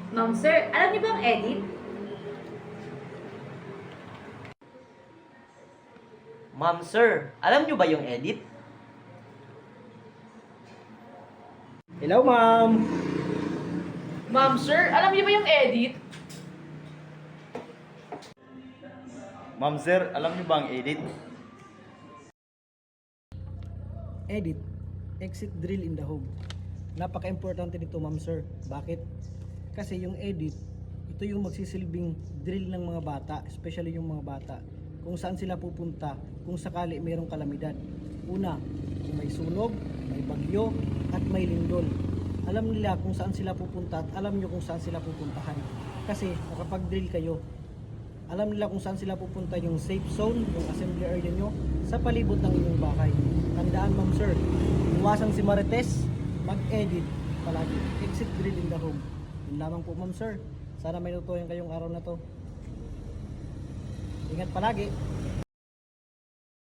Ma'am sir, alam niyo ba ang edit? Ma'am sir, alam nyo ba yung edit? Hello, ma'am. Ma'am sir, alam niyo ba yung edit? Ma'am sir, alam niyo ba ang edit? Edit, exit drill in the home. Napaka-importante nito, ma'am sir. Bakit? Kasi yung edit, ito yung magsisilbing drill ng mga bata, especially yung mga bata. Kung saan sila pupunta kung sakali mayroong kalamidad. Una, kung may sunog, may bagyo, at may lindol. Alam nila kung saan sila pupunta at alam nyo kung saan sila pupuntahan. Kasi nakapag-drill kayo, alam nila kung saan sila pupunta, yung safe zone, yung assembly area nyo, sa palibot ng inyong bahay. Tandaan, ma'am sir, iwasan si Marites, mag-edit palagi. Exit drill in the home. Yun lamang po, ma'am sir. Sana may natutunan kayong araw na to. Ingat palagi.